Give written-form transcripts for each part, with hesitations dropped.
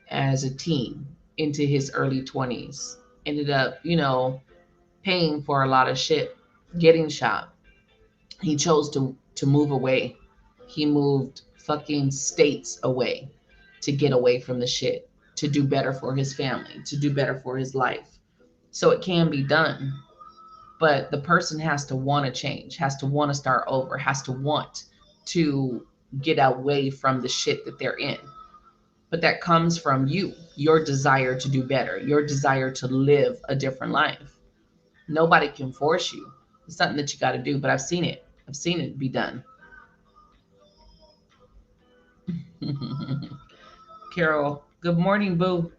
as a teen into his early 20s. Ended up, paying for a lot of shit, getting shot. He chose to move away. He moved fucking states away to get away from the shit, to do better for his family, to do better for his life. So it can be done, but the person has to want to change, has to want to start over, has to want to get away from the shit that they're in. But that comes from you, your desire to do better, your desire to live a different life. Nobody can force you. It's something that you got to do, but I've seen it. I've seen it be done. Carol, good morning, boo.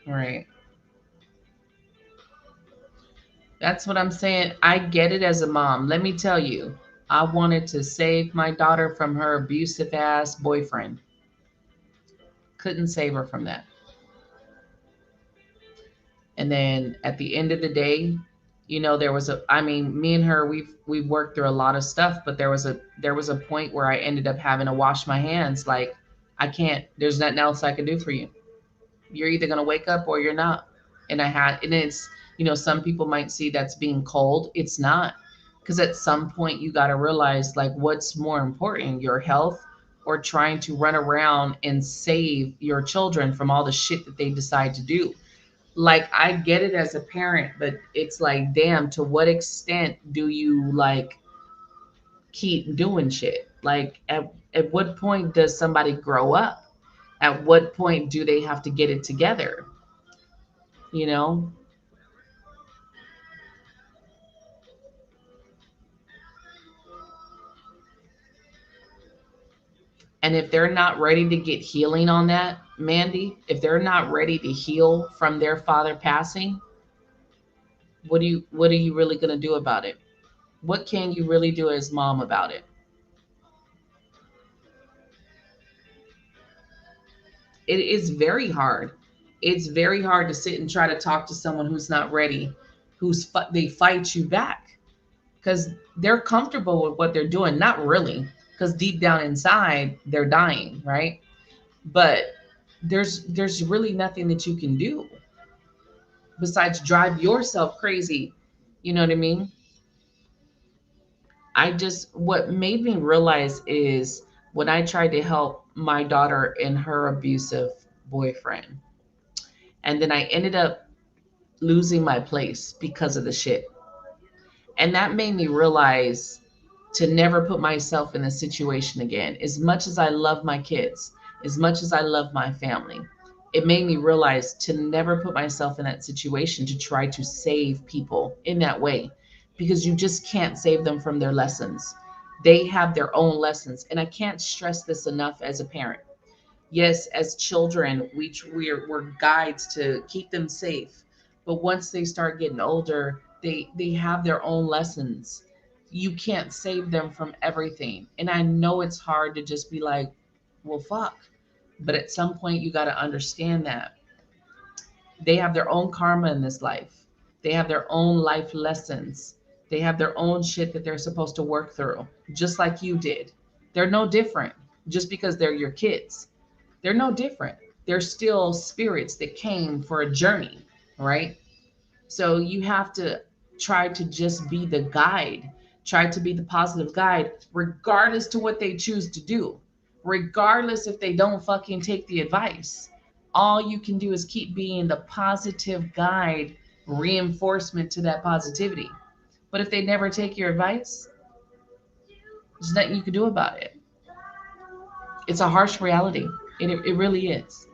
All right. That's what I'm saying. I get it as a mom. Let me tell you, I wanted to save my daughter from her abusive ass boyfriend. Couldn't save her from that. And then at the end of the day, there was a I mean, me and her, we've worked through a lot of stuff, but there was a point where I ended up having to wash my hands. Like, I can't, there's nothing else I can do for you. You're either going to wake up or you're not. And it's, some people might see that's being cold. It's not. Because at some point you got to realize, like, what's more important, your health or trying to run around and save your children from all the shit that they decide to do. Like, I get it as a parent, but it's like, damn, to what extent do you, like, keep doing shit? Like, at what point does somebody grow up? At what point do they have to get it together? you know and if they're not ready to get healing on that, Mandy, if they're not ready to heal from their father passing, what are you really going to do about it? What can you really do as mom about it? It is very hard. It's very hard to sit and try to talk to someone who's not ready, they fight you back because they're comfortable with what they're doing. Not really, because deep down inside they're dying, right? But there's really nothing that you can do besides drive yourself crazy. You know what I mean? What made me realize is when I tried to help my daughter in her abusive boyfriend, and then I ended up losing my place because of the shit. And that made me realize to never put myself in a situation again. As much as I love my kids, as much as I love my family, it made me realize to never put myself in that situation to try to save people in that way, because you just can't save them from their lessons. They have their own lessons. And I can't stress this enough as a parent. Yes, as children, we're guides to keep them safe. But once they start getting older, they have their own lessons. You can't save them from everything. And I know it's hard to just be like, well, fuck. But at some point, you got to understand that they have their own karma in this life. They have their own life lessons. They have their own shit that they're supposed to work through, just like you did. They're no different just because they're your kids. They're no different. They're still spirits that came for a journey, right? So you have to try to just be the guide, try to be the positive guide, regardless to what they choose to do, regardless if they don't fucking take the advice. All you can do is keep being the positive guide, reinforcement to that positivity. But if they never take your advice, there's nothing you can do about it. It's a harsh reality. It really is.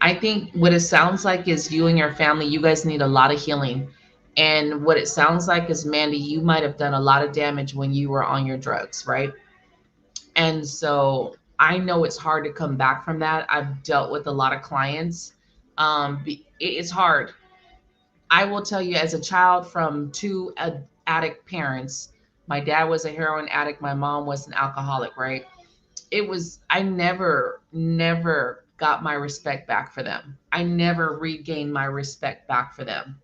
I think what it sounds like is you and your family, you guys need a lot of healing. And what it sounds like is, Mandy, you might have done a lot of damage when you were on your drugs, right? And so I know it's hard to come back from that. I've dealt with a lot of clients. It's hard. I will tell you, as a child from two addict parents, my dad was a heroin addict, my mom was an alcoholic, right? It was, I never got my respect back for them. I never regained my respect back for them.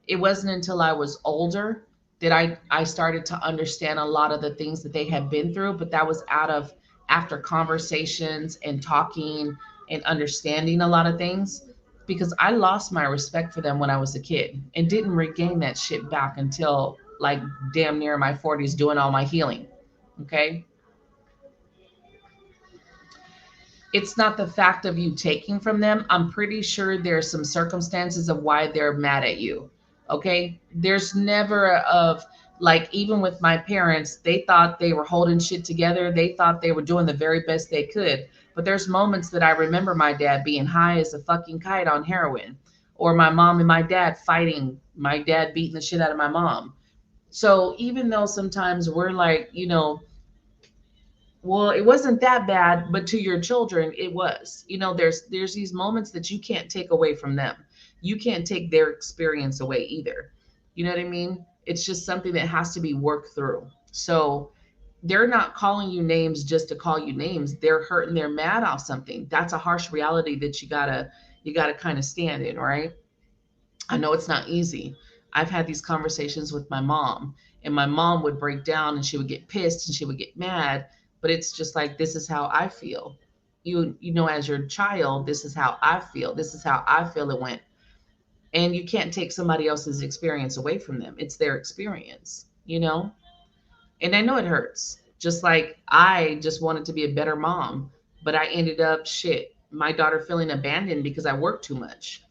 It wasn't until I was older that I started to understand a lot of the things that they had been through, but that was out of, after conversations and talking and understanding a lot of things, because I lost my respect for them when I was a kid and didn't regain that shit back until like damn near my 40s doing all my healing. Okay? It's not the fact of you taking from them. I'm pretty sure there's some circumstances of why they're mad at you. Okay? There's never of, like, even with my parents, they thought they were holding shit together. They thought they were doing the very best they could. But there's moments that I remember my dad being high as a fucking kite on heroin, or my mom and my dad fighting, my dad beating the shit out of my mom. So even though sometimes we're like, well, it wasn't that bad, but to your children it was. There's these moments that you can't take away from them. You can't take their experience away either. You know what I mean? It's just something that has to be worked through. So they're not calling you names just to call you names. They're hurt and they're mad off something. That's a harsh reality that you gotta kind of stand in, right? I know it's not easy. I've had these conversations with my mom, and my mom would break down and she would get pissed and she would get mad. But it's just like, this is how I feel. As your child, this is how I feel. This is how I feel it went. And you can't take somebody else's experience away from them. It's their experience. And I know it hurts. Just like I just wanted to be a better mom, but I ended up shit, my daughter feeling abandoned because I worked too much,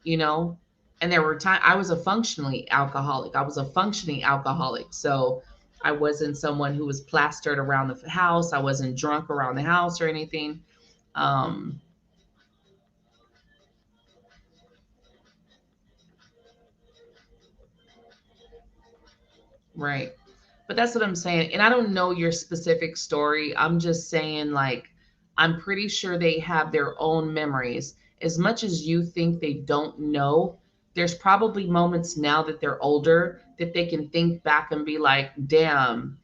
you know? And there were times I was a functionally alcoholic. I was a functioning alcoholic. So I wasn't someone who was plastered around the house. I wasn't drunk around the house or anything. Um, right. But that's what I'm saying. And I don't know your specific story. I'm just saying, like, I'm pretty sure they have their own memories. As much as you think they don't know, there's probably moments now that they're older that they can think back and be like, damn,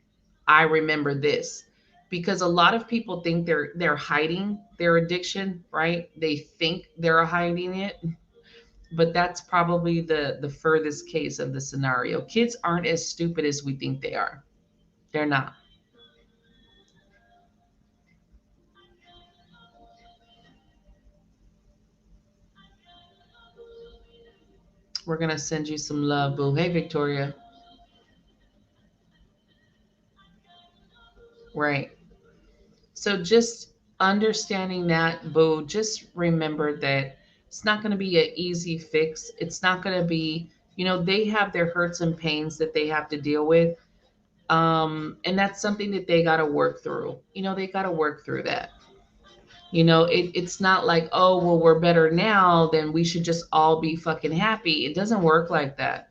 I remember this. Because a lot of people think they're hiding their addiction, right? They think they're hiding it, but that's probably the furthest case of the scenario. Kids aren't as stupid as we think they are. They're not. We're gonna send you some love, boo. Hey, Victoria. Right. So just understanding that, boo, just remember that it's not gonna be an easy fix. It's not gonna be, they have their hurts and pains that they have to deal with. And that's something that they gotta work through. They gotta work through that. It's not like, oh, well, we're better now, then we should just all be fucking happy. It doesn't work like that.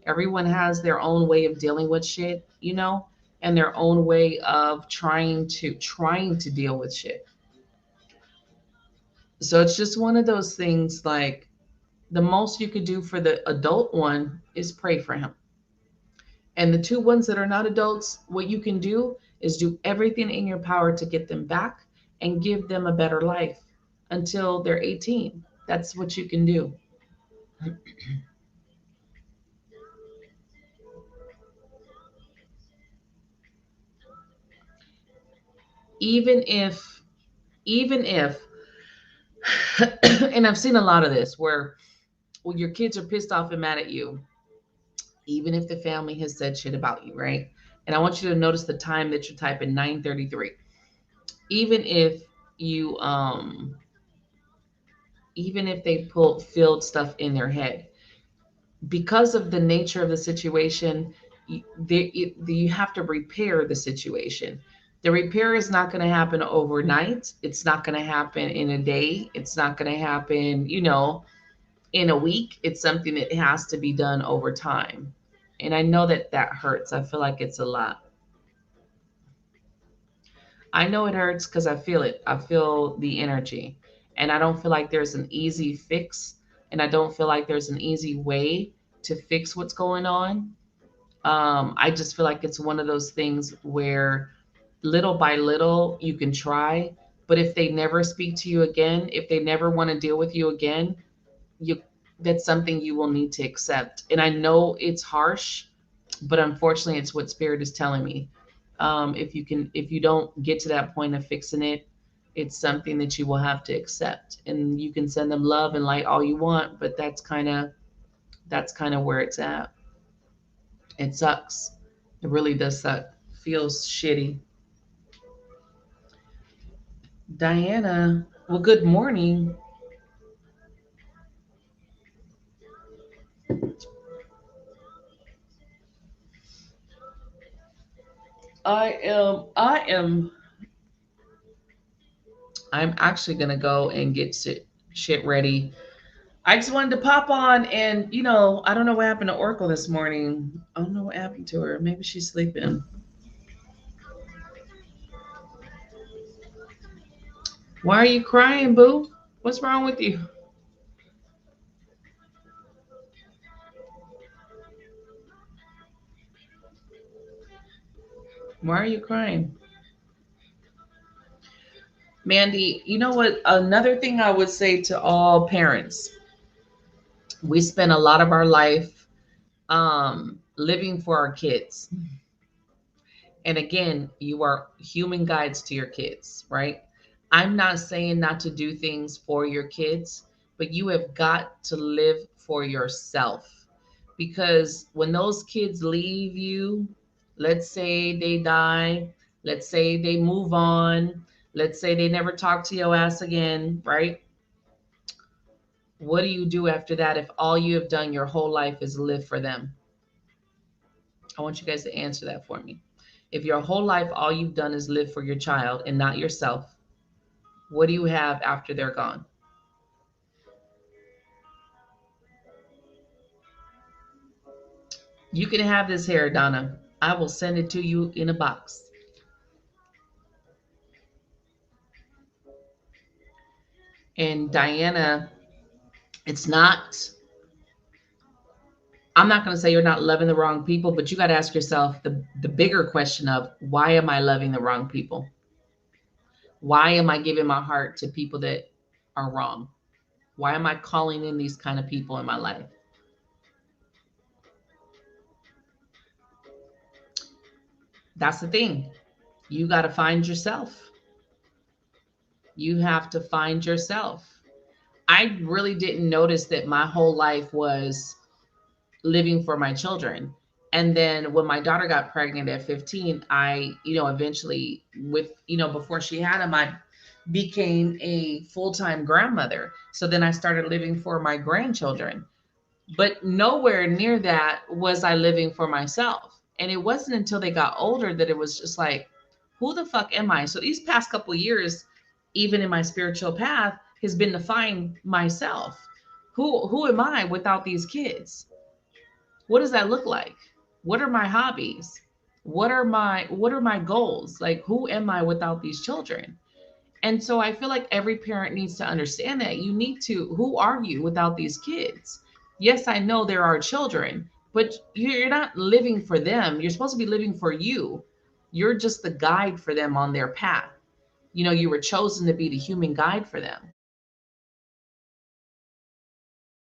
Everyone has their own way of dealing with shit, and their own way of trying to deal with shit. So it's just one of those things, like, the most you could do for the adult one is pray for him. And the two ones that are not adults, what you can do is do everything in your power to get them back and give them a better life until they're 18. That's what you can do. Even if, even if, and I've seen a lot of this where when your kids are pissed off and mad at you, even if the family has said shit about you, right? And I want you to notice the time that you type in 9:33. Even if you even if they filled stuff in their head, because of the nature of the situation, you have to repair the situation. The repair is not going to happen overnight. It's not going to happen in a day. It's not going to happen, in a week. It's something that has to be done over time. And I know that that hurts. I feel like it's a lot. I know it hurts because I feel it. I feel the energy. And I don't feel like there's an easy fix. And I don't feel like there's an easy way. to fix what's going on. I just feel like it's one of those things where little by little you can try, but if they never speak to you again, if they never want to deal with you again, you that's something you will need to accept. And I know it's harsh, but unfortunately it's what spirit is telling me. If you don't get to that point of fixing it, it's something that you will have to accept. And you can send them love and light all you want, but that's kind of where it's at. It sucks. It really does suck. Feels shitty. Diana, well, good morning. I'm actually gonna go and get shit ready. I just wanted to pop on and, I don't know what happened to Oracle this morning. I don't know what happened to her. Maybe she's sleeping. Why are you crying, boo? What's wrong with you? Why are you crying? Mandy, you know what? Another thing I would say to all parents, we spend a lot of our life living for our kids. And again, you are human guides to your kids, right? I'm not saying not to do things for your kids, but you have got to live for yourself. Because when those kids leave you, let's say they die, let's say they move on, let's say they never talk to your ass again, right? What do you do after that if all you have done your whole life is live for them? I want you guys to answer that for me. If your whole life all you've done is live for your child and not yourself, what do you have after they're gone? You can have this hair, Donna. I will send it to you in a box. And Diana, it's not, I'm not going to say you're not loving the wrong people, but you got to ask yourself the bigger question of why am I loving the wrong people? Why am I giving my heart to people that are wrong? Why am I calling in these kind of people in my life? That's the thing. You got to find yourself. You have to find yourself. I really didn't notice that my whole life was living for my children. And then when my daughter got pregnant at 15, I, eventually before she had him, I became a full-time grandmother. So then I started living for my grandchildren. But nowhere near that was I living for myself. And it wasn't until they got older that it was just like, who the fuck am I? So these past couple years, even in my spiritual path, has been to find myself. Who am I without these kids? What does that look like? What are my hobbies? What are my goals? Like who am I without these children? And so I feel like every parent needs to understand that you need to, who are you without these kids? Yes, I know there are children, but you're not living for them. You're supposed to be living for you. You're just the guide for them on their path. You were chosen to be the human guide for them.